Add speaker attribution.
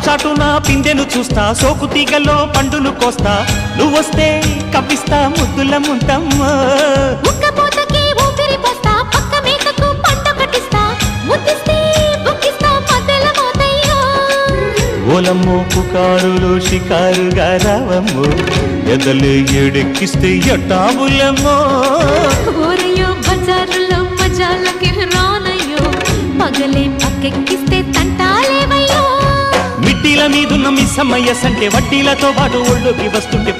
Speaker 1: చాటున పిందెను చూస్తా సోకు తీగల్లో పండును కోస్తా నువ్వొస్తే కప్పిస్తా ముద్దుల ముంటమ్మో
Speaker 2: ఉక్కపోతకి ఊపిరి పోస్తా పక్క మేకకు పంట కట్టిస్తా ముద్దిస్తే బుక్కిస్తా మధ్యల మోతయ్యో
Speaker 1: ఓలమ్మో పుకారులు షికారుగా రావమ్మో ఎదలు ఏడెక్కిస్తే ఎట్టాబులమ్మో
Speaker 2: ఓరయ్యో బజారులో మజాలకి రానయ్యో పగలే పక్కెక్కిస్తే తంటాలేవయ్యో
Speaker 1: మిట్టిల మీదున్న మిస్సమ్మయ్య సంటే వడ్డీలతో పాటు ఒళ్ళోకి వస్తుంటే